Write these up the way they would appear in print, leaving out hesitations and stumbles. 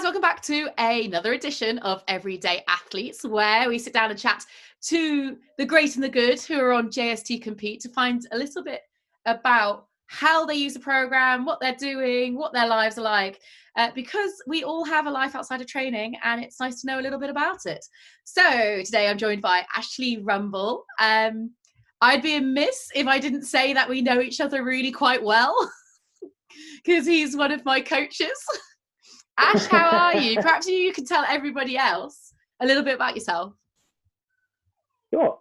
welcome back to another edition of Everyday Athletes, where we sit down and chat to the great and the good who are on JST Compete to find a little bit about how they use the program, what they're doing, what their lives are like, because we all have a life outside of training and it's nice to know a little bit about it. So today I'm joined by Ashley Rumble. I'd be amiss if I didn't say that we know each other really quite well because he's one of my coaches. Ash, how are you? Perhaps you can tell everybody else a little bit about yourself. Sure.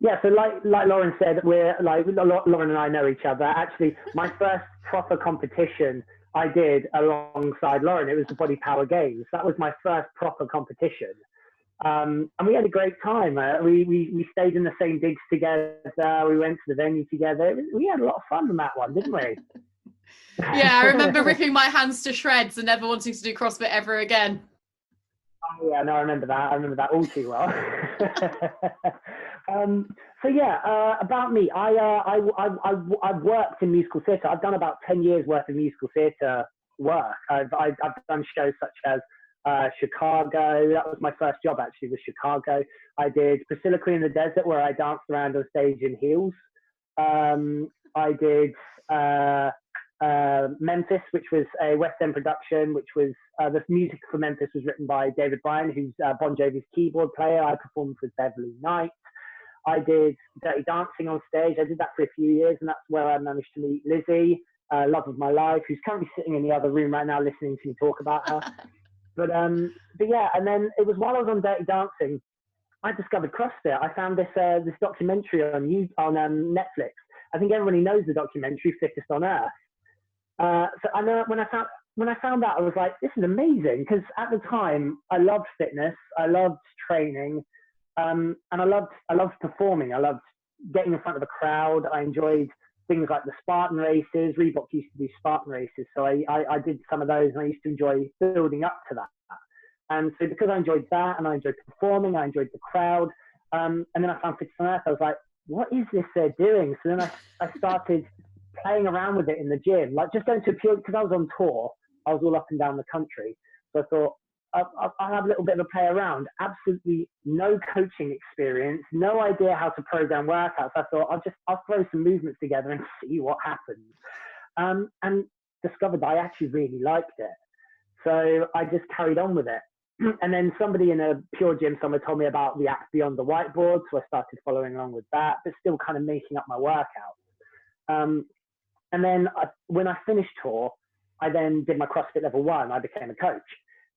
Yeah, so like Lauren said, Lauren and I know each other. Actually, my first proper competition I did alongside Lauren, it was the Body Power Games. That was my first proper competition. And we had a great time. We stayed in the same digs together. We went to the venue together. We had a lot of fun on that one, didn't we? Yeah, I remember ripping my hands to shreds and never wanting to do CrossFit ever again. Oh yeah, no, I remember that. I remember that all too well. So yeah, about me, I've worked in musical theatre. I've done about 10 years worth of musical theatre work. I've done shows such as Chicago. That was my first job actually, was Chicago. I did Priscilla Queen in the Desert, where I danced around on stage in heels. I did Memphis, which was a West End production, which was the music for Memphis was written by David Bryan, who's Bon Jovi's keyboard player. I performed with Beverly Knight. I did Dirty Dancing on stage. I did that for a few years, and that's where I managed to meet Lizzie, love of my life, who's currently sitting in the other room right now listening to me talk about her. But yeah, and then it was while I was on Dirty Dancing, I discovered CrossFit. I found this documentary on Netflix. I think everybody knows the documentary Fittest on Earth. So I know when I found that, I was like, this is amazing, because at the time I loved fitness, I loved training, and I loved performing. I loved getting in front of a crowd. I enjoyed things like the Spartan races. Reebok used to do Spartan races, so I did some of those, and I used to enjoy building up to that. And so because I enjoyed that, and I enjoyed performing, I enjoyed the crowd, and then I found Fittest on Earth. I was like, what is this they're doing? So then I started playing around with it in the gym, like just going to because I was on tour. I was all up and down the country. So I thought, I'll have a little bit of a play around. Absolutely no coaching experience, no idea how to program workouts. I thought, I'll throw some movements together and see what happens. And discovered that I actually really liked it. So I just carried on with it. And then somebody in a Pure Gym somewhere told me about the app Beyond the Whiteboard. So I started following along with that, but still kind of making up my workouts. And then when I finished tour, I then did my CrossFit level 1. I became a coach,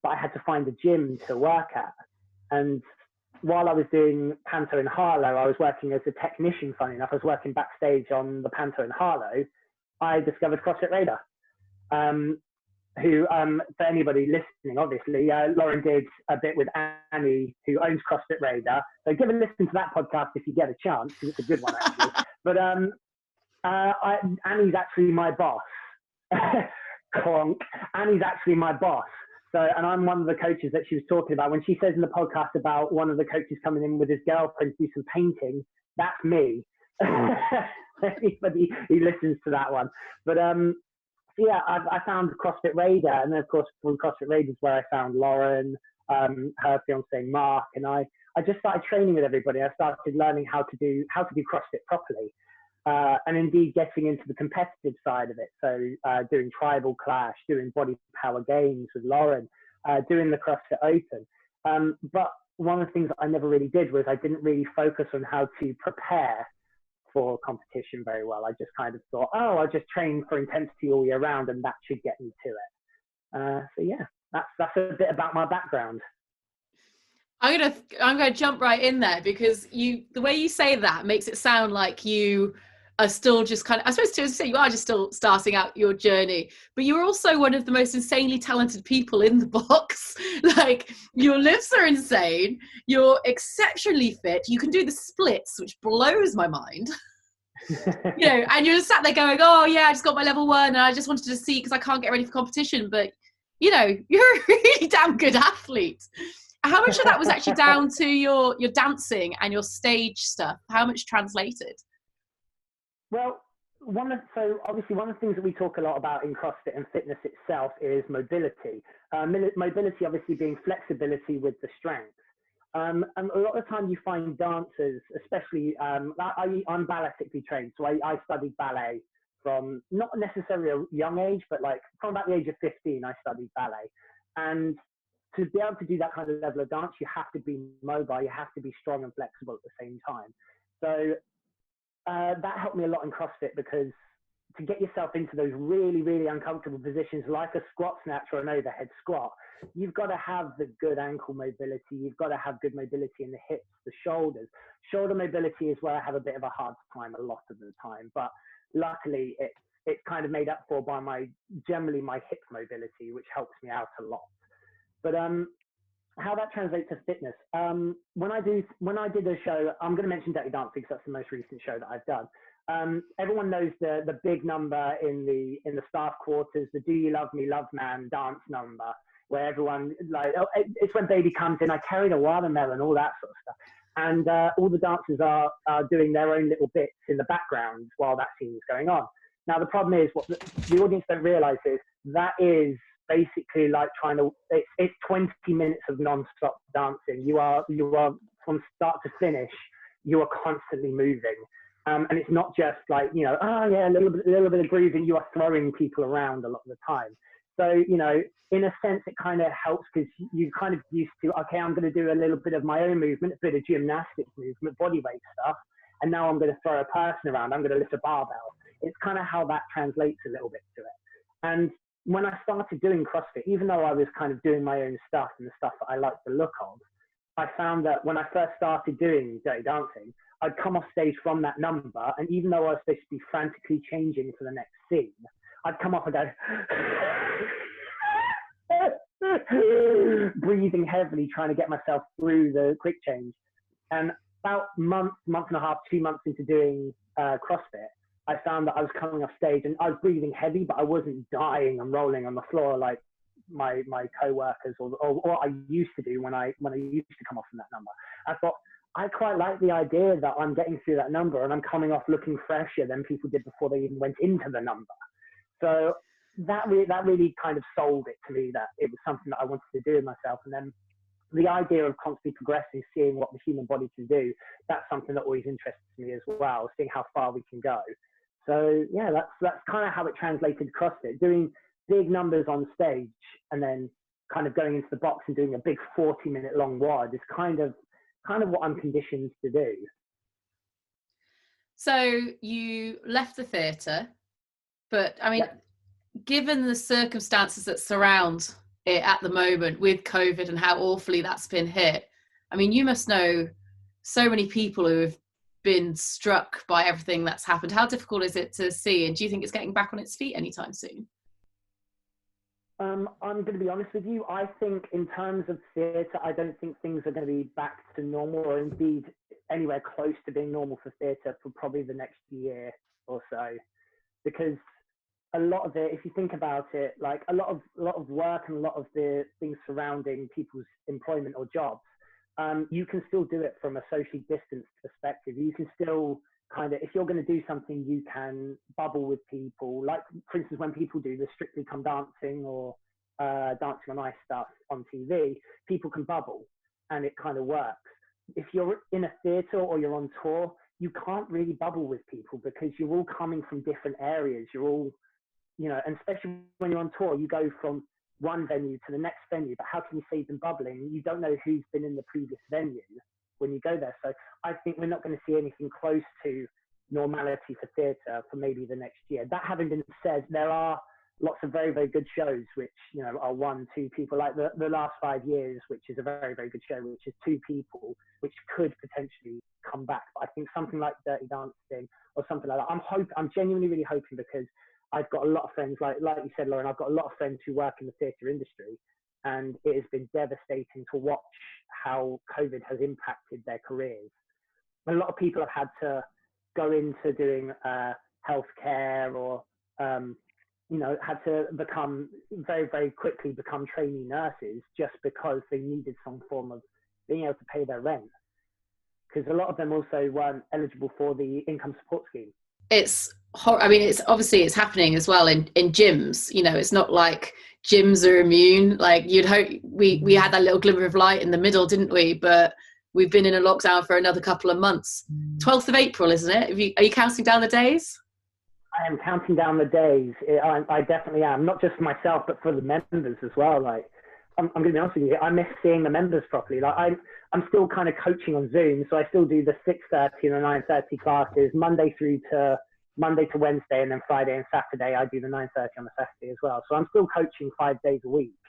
but I had to find a gym to work at. And while I was doing Panto in Harlow, I was working as a technician, funny enough. I was working backstage on the Panto in Harlow. I discovered CrossFit Raider, who, for anybody listening, obviously, Lauren did a bit with Annie, who owns CrossFit Raider. So give a listen to that podcast if you get a chance, because it's a good one, actually. But Annie's actually my boss. Clonk. Annie's actually my boss. So, and I'm one of the coaches that she was talking about. When she says in the podcast about one of the coaches coming in with his girlfriend to do some painting, that's me. Anybody who listens to that one. But yeah, I found CrossFit Raider, and then of course from CrossFit Raider is where I found Lauren, her fiance Mark, and I just started training with everybody. I started learning how to do CrossFit properly. And indeed getting into the competitive side of it. So doing Tribal Clash, doing Body Power Games with Lauren, doing the CrossFit Open. But one of the things that I never really did was I didn't really focus on how to prepare for competition very well. I just kind of thought, oh, I'll just train for intensity all year round and that should get me to it. So yeah, that's a bit about my background. I'm gonna jump right in there, because the way you say that makes it sound like you are still just kind of, I suppose to say you are just still starting out your journey, but you're also one of the most insanely talented people in the box. Like, your lifts are insane, you're exceptionally fit, you can do the splits, which blows my mind. You know, and you're just sat there going, oh yeah, I just got my level 1 and I just wanted to see because I can't get ready for competition. But you know, you're a really damn good athlete. How much of that was actually down to your dancing and your stage stuff? How much translated? Well, So obviously one of the things that we talk a lot about in CrossFit and fitness itself is mobility. Mobility obviously being flexibility with the strength. And a lot of the time you find dancers, especially, I'm balletically trained, so I studied ballet from not necessarily a young age, but like from about the age of 15, I studied ballet. And to be able to do that kind of level of dance, you have to be mobile, you have to be strong and flexible at the same time. So that helped me a lot in CrossFit, because to get yourself into those really, really uncomfortable positions like a squat snatch or an overhead squat, you've got to have the good ankle mobility. You've got to have good mobility in the hips, the shoulders. Shoulder mobility is where I have a bit of a hard time a lot of the time, but luckily it's kind of made up for by generally my hip mobility, which helps me out a lot. But how that translates to fitness. When I did a show, I'm going to mention Dirty Dancing because that's the most recent show that I've done. Everyone knows the big number in the staff quarters, the "Do You Love Me, Love Man" dance number, where everyone it's when baby comes in. I carried a watermelon, all that sort of stuff, and all the dancers are doing their own little bits in the background while that scene is going on. Now the problem is, what the audience don't realise is that is basically like it's 20 minutes of non-stop dancing. You are from start to finish, you are constantly moving. And it's not just like, a little bit of grooving. You are throwing people around a lot of the time. So, in a sense, it kind of helps because you kind of used to, okay, I'm going to do a little bit of my own movement, a bit of gymnastics movement, body weight stuff. And now I'm going to throw a person around. I'm going to lift a barbell. It's kind of how that translates a little bit to it. And when I started doing CrossFit, even though I was kind of doing my own stuff and the stuff that I liked the look of, I found that when I first started doing Dirty Dancing, I'd come off stage from that number, and even though I was supposed to be frantically changing for the next scene, I'd come off and go, breathing heavily, trying to get myself through the quick change. And about month and a half, 2 months into doing CrossFit, I found that I was coming off stage and I was breathing heavy, but I wasn't dying and rolling on the floor like my co-workers or what I used to do when I used to come off from that number. I thought, I quite like the idea that I'm getting through that number and I'm coming off looking fresher than people did before they even went into the number. So that really kind of sold it to me that it was something that I wanted to do with myself. And then the idea of constantly progressing, seeing what the human body can do, that's something that always interests me as well, seeing how far we can go. So yeah, that's kind of how it translated CrossFit, doing big numbers on stage and then kind of going into the box and doing a big 40-minute long WOD is kind of what I'm conditioned to do. So you left the theatre, but I mean, yeah. Given the circumstances that surround it at the moment with COVID and how awfully that's been hit, I mean, you must know so many people who have been struck by everything that's happened. How difficult is it to see, and do you think it's getting back on its feet anytime soon? I'm going to be honest with you. I think in terms of theatre, I don't think things are going to be back to normal, or indeed anywhere close to being normal for theatre for probably the next year or so. Because a lot of it, if you think about it, like a lot of work and a lot of the things surrounding people's employment or jobs, you can still do it from a socially distanced perspective. You can still kind of, if you're going to do something, you can bubble with people. Like, for instance, when people do the Strictly Come Dancing or Dancing on Ice stuff on TV, people can bubble and it kind of works. If you're in a theatre or you're on tour, you can't really bubble with people because you're all coming from different areas. You're all, and especially when you're on tour, you go from one venue to the next venue, but how can you say you've been bubbling? You don't know who's been in the previous venue when you go there. So I think we're not going to see anything close to normality for theatre for maybe the next year. That having been said, there are lots of very, very good shows which, are 1-2 people, like the last 5 years, which is a very, very good show, which is 2 people, which could potentially come back. But I think something like Dirty Dancing or something like that, I'm genuinely really hoping, because I've got a lot of friends, like you said, Lauren, I've got a lot of friends who work in the theatre industry, and it has been devastating to watch how COVID has impacted their careers. A lot of people have had to go into doing healthcare or, had to very, very quickly become trainee nurses just because they needed some form of being able to pay their rent. Because a lot of them also weren't eligible for the income support scheme. I mean, it's obviously it's happening as well in gyms. You know, it's not like gyms are immune. Like you'd hope we had that little glimmer of light in the middle, didn't we? But we've been in a lockdown for another couple of months. 12th of April, isn't it? Are you counting down the days? I am counting down the days. I definitely am. Not just for myself, but for the members as well. Like, I'm going to be honest with you. I miss seeing the members properly. Like, I'm still kind of coaching on Zoom, so I still do the 6:30 and the 9:30 classes Monday to Wednesday, and then Friday and Saturday I do the 9:30 on the Saturday as well. So I'm still coaching 5 days a week,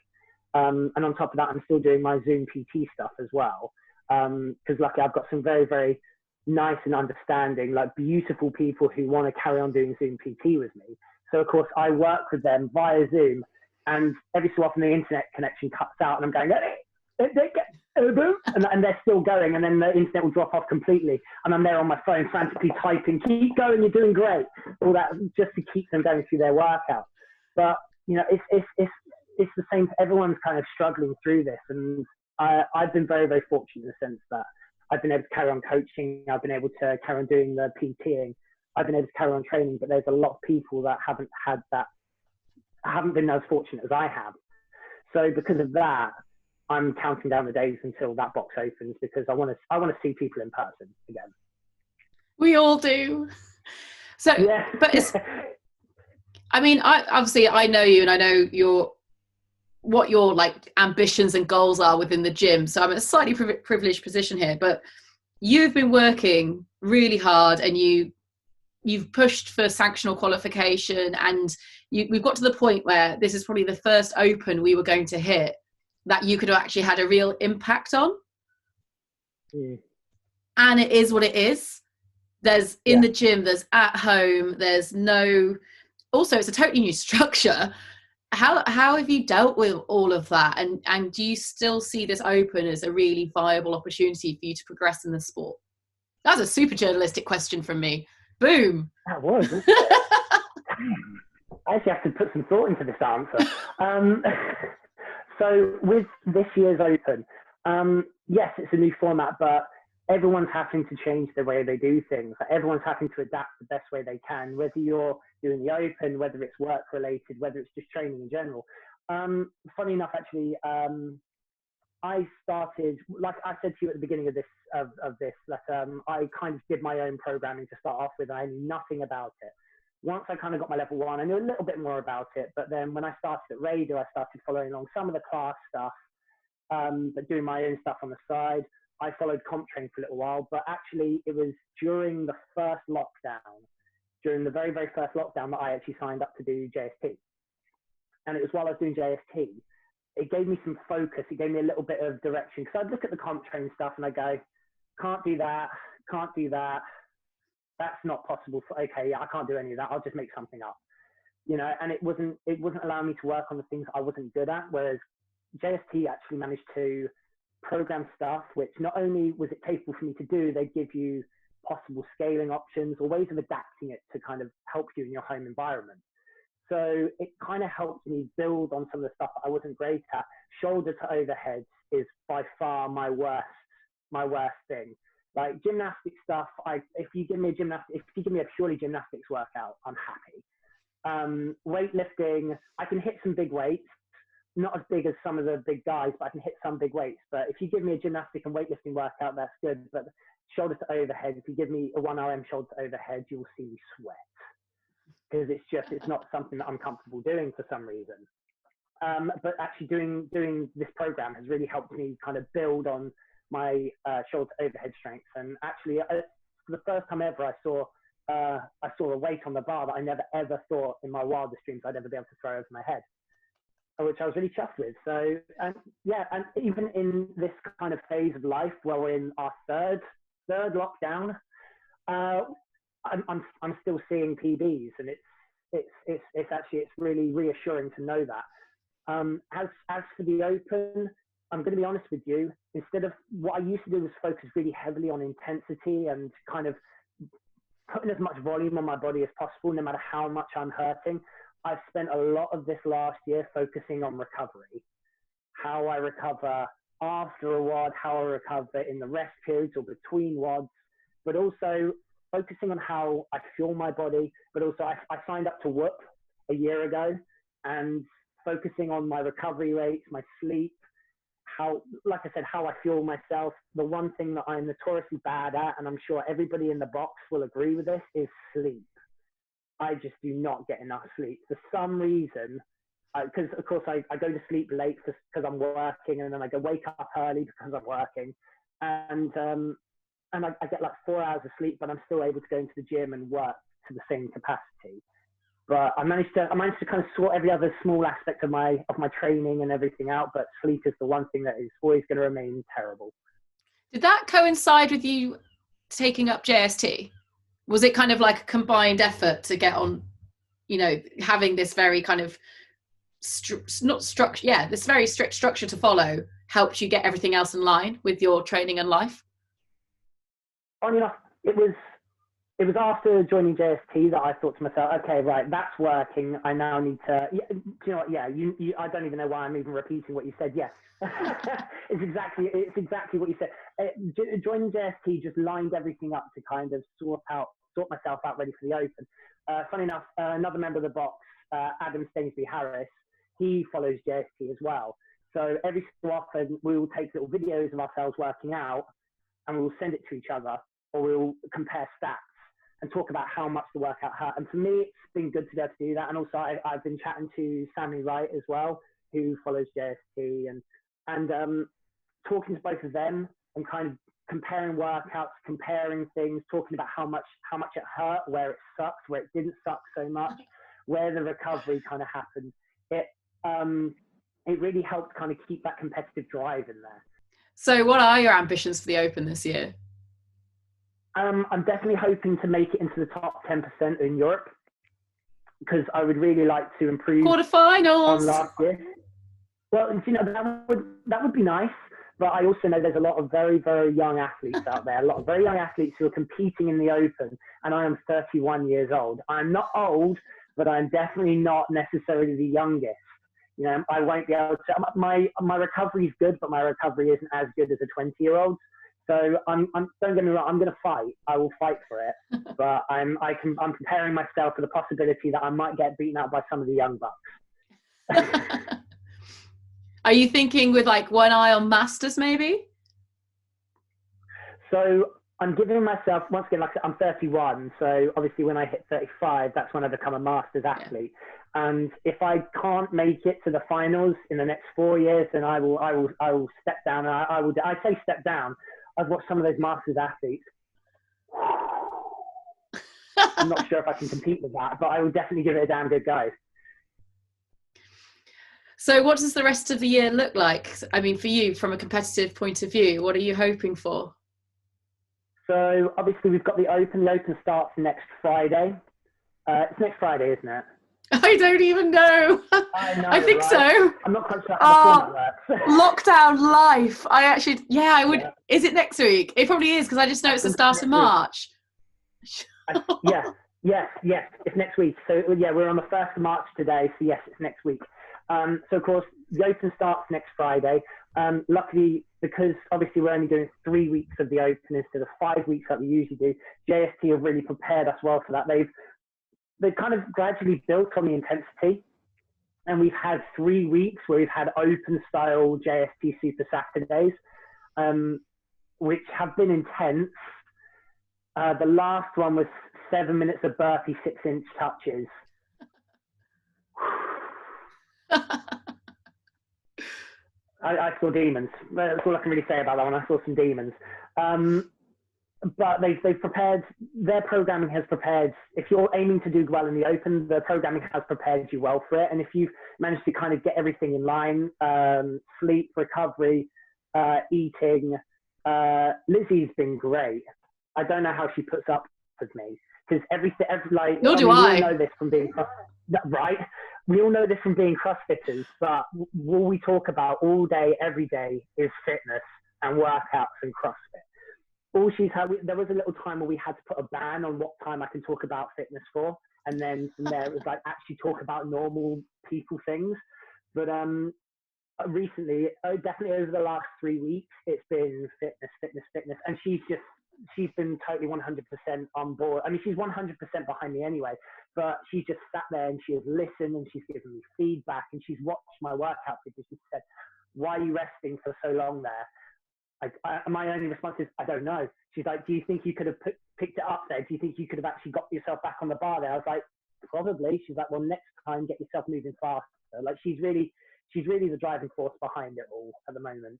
and on top of that, I'm still doing my Zoom PT stuff as well. Because luckily I've got some very, very nice and understanding, like beautiful people who want to carry on doing Zoom PT with me. So of course I work with them via Zoom, and every so often the internet connection cuts out, and I'm going, and they're still going, and then the internet will drop off completely, and I'm there on my phone frantically typing, keep going, you're doing great, all that, just to keep them going through their workout. But you know, it's the same. Everyone's kind of struggling through this, and I've been very, very fortunate in the sense that I've been able to carry on coaching. I've been able to carry on doing the PTing. I've been able to carry on training, but there's a lot of people that haven't had that, haven't been as fortunate as I have. So because of that, I'm counting down the days until that box opens, because I want to see people in person again. We all do. So, yeah. But I mean, I know you, and I know what your like ambitions and goals are within the gym. So I'm in a slightly privileged position here, but you've been working really hard, and you've pushed for sanctional qualification, and we've got to the point where this is probably the first open we were going to hit that you could have actually had a real impact on. And it is what it is. There's in the gym, there's at home, also it's a totally new structure. How have you dealt with all of that? And do you still see this open as a really viable opportunity for you to progress in the sport? That's a super journalistic question from me. Boom. That was. I actually have to put some thought into this answer. So with this year's open, yes, it's a new format, but everyone's having to change the way they do things. Everyone's having to adapt the best way they can, whether you're doing the open, whether it's work related, whether it's just training in general. Funny enough, actually, I started, like I said to you at the beginning of this, that I kind of did my own programming to start off with. I knew nothing about it. Once I kind of got my level 1, I knew a little bit more about it. But then when I started at Raider, I started following along some of the class stuff, but doing my own stuff on the side. I followed comp training for a little while, but actually it was during the first lockdown, during the very, very first lockdown, that I actually signed up to do JST. And it was while I was doing JST, it gave me some focus. It gave me a little bit of direction, because I'd look at the comp training stuff and I go, can't do that, can't do that. That's not possible. Okay, yeah, I can't do any of that. I'll just make something up, you know. And it wasn't allowing me to work on the things I wasn't good at. Whereas JST actually managed to program stuff which not only was it capable for me to do, they'd give you possible scaling options or ways of adapting it to kind of help you in your home environment. So it kind of helped me build on some of the stuff that I wasn't great at. Shoulder to overhead is by far my worst thing. Like gymnastic stuff, if you give me a purely gymnastics workout, I'm happy. Weightlifting, I can hit some big weights, not as big as some of the big guys, but I can hit some big weights. But if you give me a gymnastic and weightlifting workout, that's good. But shoulder to overhead, if you give me a 1RM shoulder to overhead, you will see me sweat, because it's not something that I'm comfortable doing for some reason. But actually doing this program has really helped me kind of build on my shoulder to overhead strength. And actually, for the first time ever, I saw a weight on the bar that I never ever thought in my wildest dreams I'd ever be able to throw over my head, which I was really chuffed with. So, and even in this kind of phase of life where we're in our third lockdown, I'm still seeing PBs, and it's really reassuring to know that. As for the open, I'm going to be honest with you. Instead of what I used to do was focus really heavily on intensity and kind of putting as much volume on my body as possible, no matter how much I'm hurting. I've spent a lot of this last year focusing on recovery, how I recover after a WOD, how I recover in the rest periods or between WODs, but also focusing on how I fuel my body, but also I signed up to Whoop a year ago, and focusing on my recovery rates, my sleep, how, like I said, how I fuel myself. The one thing that I'm notoriously bad at, and I'm sure everybody in the box will agree with this, is sleep. I just do not get enough sleep. For some reason, because of course I go to sleep late because I'm working, and then I go wake up early because I'm working. And I get like 4 hours of sleep, but I'm still able to go into the gym and work to the same capacity. But I managed to kind of sort every other small aspect of my training and everything out. But sleep is the one thing that is always going to remain terrible. Did that coincide with you taking up JST? Was it kind of like a combined effort to get on, you know, having this very kind of this very strict structure to follow helped you get everything else in line with your training and life? Funny enough, it was after joining JST that I thought to myself, okay, right, that's working. I now need to, do you know what? Yeah, I don't even know why I'm even repeating what you said. Yes, it's exactly what you said. Joining JST just lined everything up to kind of sort myself out ready for the Open. Funny enough, another member of the box, Adam Stainsbury Harris, he follows JST as well. So every so often we will take little videos of ourselves working out, and we'll send it to each other, or we'll compare stats and talk about how much the workout hurt. And for me, it's been good to be able to do that. And also I've been chatting to Sammy Wright as well, who follows JST, and talking to both of them and kind of comparing workouts, comparing things, talking about how much it hurt, where it sucked, where it didn't suck so much, where the recovery kind of happened. It really helped kind of keep that competitive drive in there. So what are your ambitions for the Open this year? I'm definitely hoping to make it into the top 10% in Europe, because I would really like to improve quarterfinals on last year. Well, you know, that would be nice, but I also know there's a lot of very, very young athletes out there, a lot of very young athletes who are competing in the Open, and I am 31 years old. I'm not old, but I'm definitely not necessarily the youngest. You know, I won't be able to. My recovery is good, but my recovery isn't as good as a 20-year-old. So don't get me wrong, I'm going to fight. I will fight for it, but I'm preparing myself for the possibility that I might get beaten out by some of the young bucks. Are you thinking with like one eye on Masters maybe? So I'm giving myself, once again, like I'm 31, so obviously when I hit 35, that's when I become a Masters athlete. Yeah. And if I can't make it to the finals in the next 4 years, then I will step down. I say step down. I've watched some of those Masters athletes. I'm not sure if I can compete with that, but I will definitely give it a damn good go. So what does the rest of the year look like? I mean, for you, from a competitive point of view, what are you hoping for? So obviously we've got the Open. The Open starts next Friday. It's next Friday, isn't it? I don't even know. I know, I think right? so. I'm not quite sure how the format works. Lockdown life. I would. Yeah. Is it next week? It probably is, because I just know it's the start of March. Yes, it's next week. So yeah, we're on the 1st of March today. So yes, it's next week. So of course, the Open starts next Friday. Luckily, because obviously we're only doing 3 weeks of the Open instead of 5 weeks like we usually do, JST have really prepared us well for that. They've kind of gradually built on the intensity, and we've had 3 weeks where we've had Open style JST Super Saturdays, which have been intense. The last one was 7 minutes of burpee 6-inch touches. I saw demons. That's all I can really say about that one. I saw some demons. But they've prepared, their programming has prepared, if you're aiming to do well in the Open, the programming has prepared you well for it. And if you've managed to kind of get everything in line, sleep, recovery, eating, Lizzie's been great. I don't know how she puts up with me, because nor do I. We all know this from being right. We all know this from being CrossFitters, but what we talk about all day, every day is fitness and workouts and CrossFit. All she's had, there was a little time where we had to put a ban on what time I can talk about fitness for, and then from there it was like actually talk about normal people things. But recently, definitely over the last 3 weeks, it's been fitness, and she's just she's been totally 100% on board. I mean, she's 100% behind me anyway, but she's just sat there and she has listened and she's given me feedback and she's watched my workout videos. She said, "Why are you resting for so long there?" My only response is, "I don't know." She's like, "Do you think you could have picked it up there? Do you think you could have actually got yourself back on the bar there?" I was like, "Probably." She's like, "Well, next time, get yourself moving faster." Like, she's really the driving force behind it all at the moment.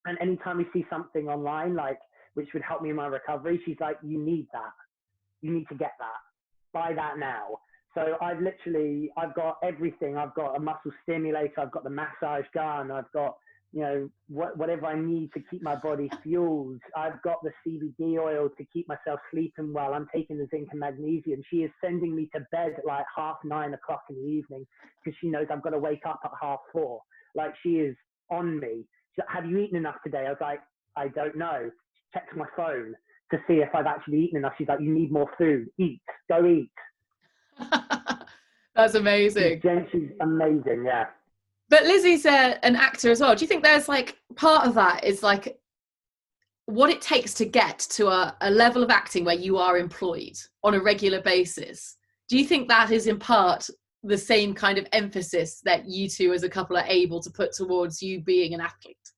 And anytime we see something online, like, which would help me in my recovery, she's like, "You need that. You need to get that. Buy that now." So I've got everything. I've got a muscle stimulator. I've got the massage gun. I've got, you know, whatever I need to keep my body fueled. I've got the CBD oil to keep myself sleeping well. I'm taking the zinc and magnesium. She is sending me to bed at like 9:30 in the evening because she knows I've got to wake up at 4:30. Like, she is on me. She's like, "Have you eaten enough today?" I was like, "I don't know." She checks my phone to see if I've actually eaten enough. She's like, "You need more food. Eat. Go eat." That's amazing. She's amazing, yeah. But Lizzie's an actor as well. Do you think there's like part of that is like what it takes to get to a level of acting where you are employed on a regular basis? Do you think that is in part the same kind of emphasis that you two as a couple are able to put towards you being an athlete?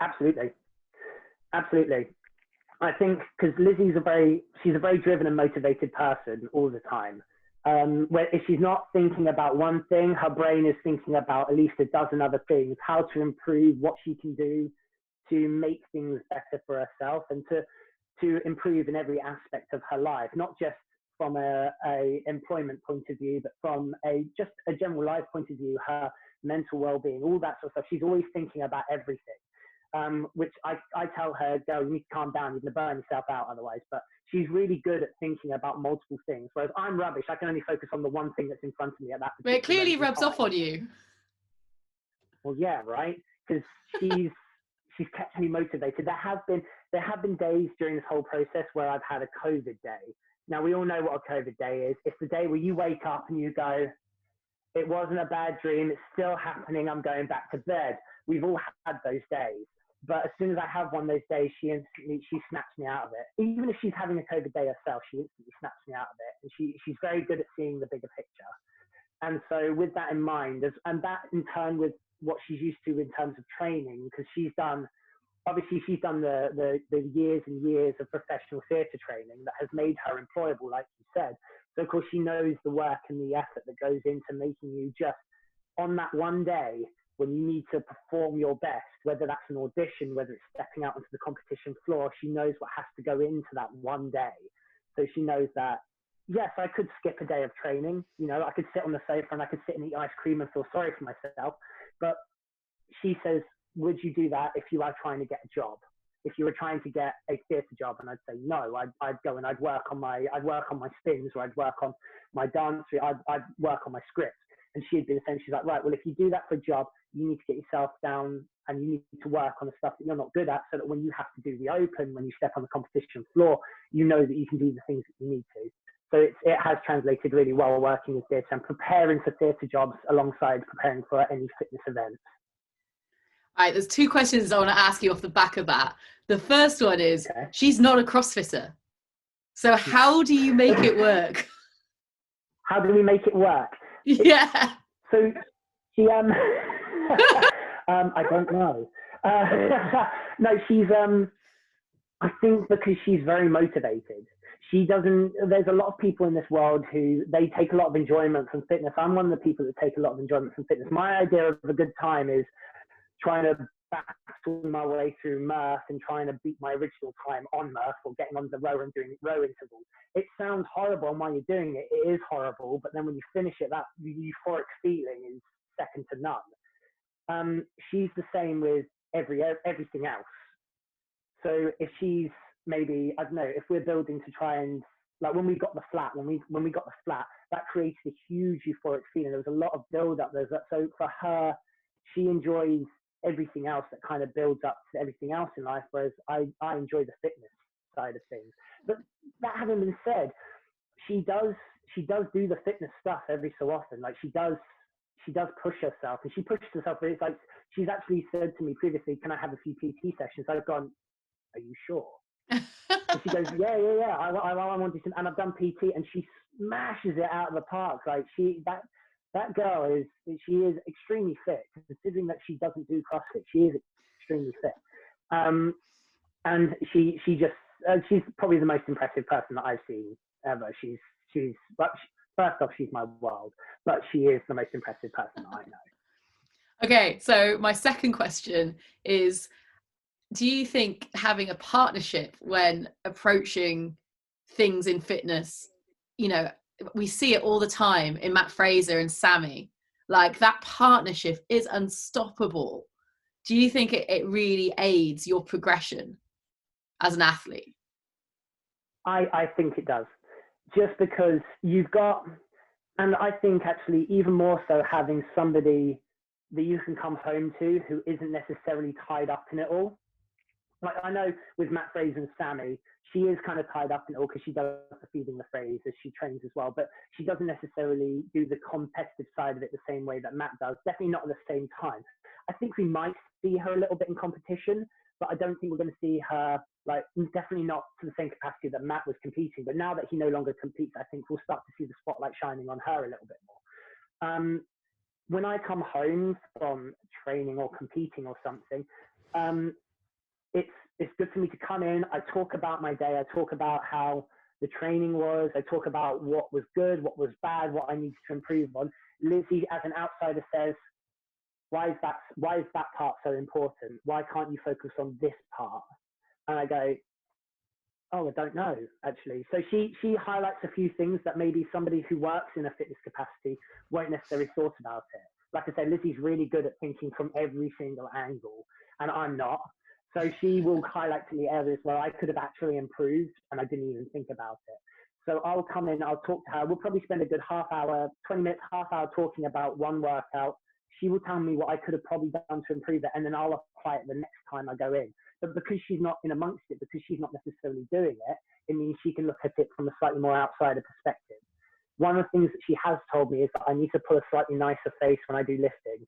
Absolutely. I think because Lizzie's she's a very driven and motivated person all the time. Where if she's not thinking about one thing, her brain is thinking about at least a dozen other things, how to improve, what she can do to make things better for herself and to improve in every aspect of her life, not just from a employment point of view, but from just a general life point of view, her mental well-being, all that sort of stuff. She's always thinking about everything, which I tell her, "Girl, you need to calm down. You're going to burn yourself out otherwise." But she's really good at thinking about multiple things, whereas I'm rubbish. I can only focus on the one thing that's in front of me at that particular But it clearly moment in rubs time. off on you. Well, yeah, right? Because she's kept me motivated. There have been days during this whole process where I've had a COVID day. Now, we all know what a COVID day is. It's the day where you wake up and you go, "It wasn't a bad dream. It's still happening. I'm going back to bed." We've all had those days. But as soon as I have one of those days, she snaps me out of it. Even if she's having a COVID day herself, she instantly snaps me out of it. And she's very good at seeing the bigger picture. And so with that in mind, and that in turn with what she's used to in terms of training, because she's done the years and years of professional theatre training that has made her employable, like you said. So of course she knows the work and the effort that goes into making you just on that one day when you need to perform your best, whether that's an audition, whether it's stepping out onto the competition floor, she knows what has to go into that one day. So she knows that, yes, I could skip a day of training. You know, I could sit on the sofa and I could sit and eat ice cream and feel sorry for myself. But she says, "Would you do that if you are trying to get a job? If you were trying to get a theatre job?" And I'd say, "No, I'd go and I'd work on my spins, or I'd work on my dance, I'd work on my script." And she'd be the same. She's like, "Right, well, if you do that for a job, you need to get yourself down and you need to work on the stuff that you're not good at, so that when you have to do the open, when you step on the competition floor, you know that you can do the things that you need to." So it has translated really well working with theatre and preparing for theatre jobs alongside preparing for any fitness events. All right, there's two questions I want to ask you off the back of that. The first one is, Okay. She's not a CrossFitter. So how do you make it work? How do we make it work? Yeah. So she, I don't know. No, she's, I think because she's very motivated. There's a lot of people in this world who they take a lot of enjoyment from fitness. I'm one of the people that take a lot of enjoyment from fitness. My idea of a good time is trying to battle my way through Murph and trying to beat my original time on Murph, or getting on the row and doing row intervals. It sounds horrible, and while you're doing it, it is horrible. But then when you finish it, that euphoric feeling is second to none. She's the same with everything else. So if she's maybe, I don't know, if we're building to try and, like when we got the flat, that created a huge euphoric feeling. There was a lot of build up. So for her, she enjoys everything else that kind of builds up to everything else in life, whereas I enjoy the fitness side of things. But that having been said, she does do the fitness stuff every so often. Like she does push herself, and she pushes herself. But it's like she's actually said to me previously, "Can I have a few PT sessions?" I've gone, are you sure? And she goes, yeah. I want to, and I've done PT, and she smashes it out of the park. Like that girl is extremely fit, considering that she doesn't do CrossFit. She is extremely fit, and she's probably the most impressive person that I've seen ever. But first off, she's my world, but she is the most impressive person that I know. Okay, so my second question is, do you think having a partnership when approaching things in fitness, you know, we see it all the time in Matt Fraser and Sammy, like that partnership is unstoppable. Do you think it really aids your progression as an athlete? I think it does, just because you've got, and I think actually even more so having somebody that you can come home to who isn't necessarily tied up in it all. Like I know with Matt Fraser and Sammy, she is kind of tied up in it all because she does the feeding the phrase as she trains as well, but she doesn't necessarily do the competitive side of it the same way that Matt does. Definitely not at the same time. I think we might see her a little bit in competition, but I don't think we're going to see her, like, definitely not to the same capacity that Matt was competing. But now that he no longer competes, I think we'll start to see the spotlight shining on her a little bit more. When I come home from training or competing or something, it's good for me to come in. I talk about my day. I talk about how the training was. I talk about what was good, what was bad, what I needed to improve on. Lizzie, as an outsider, says, why is that part so important? Why can't you focus on this part? And I go, oh, I don't know, actually. So she highlights a few things that maybe somebody who works in a fitness capacity won't necessarily thought about it. Like I said, Lizzie's really good at thinking from every single angle, and I'm not. So she will highlight to me areas where I could have actually improved and I didn't even think about it. So I'll come in, I'll talk to her. We'll probably spend a good half hour, 20 minutes, half hour talking about one workout. She will tell me what I could have probably done to improve it, and then I'll apply it the next time I go in. But because she's not in amongst it, because she's not necessarily doing it, it means she can look at it from a slightly more outsider perspective. One of the things that she has told me is that I need to pull a slightly nicer face when I do lifting.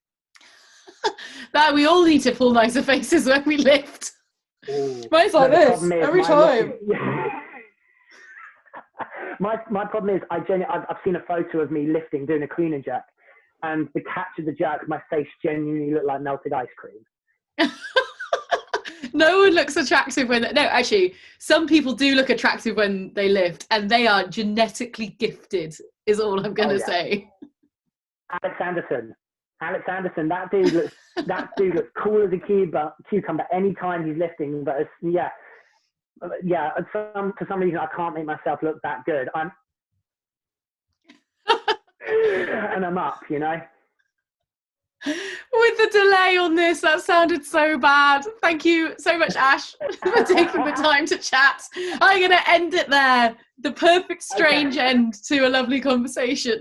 That we all need to pull nicer faces when we lift. Mine's like this every time. My problem is I've seen a photo of me lifting, doing a clean and jerk, and the catch of the jerk, my face genuinely looked like melted ice cream. No one looks attractive when no, actually, some people do look attractive when they lift, and they are genetically gifted, is all I'm gonna say. Alex Anderson, that dude looks cool as a cucumber anytime he's lifting. But for some reason I can't make myself look that good. And I'm up, you know. With the delay on this, that sounded so bad. Thank you so much, Ash, for taking the time to chat. I'm going to end it there. The perfect strange end to a lovely conversation.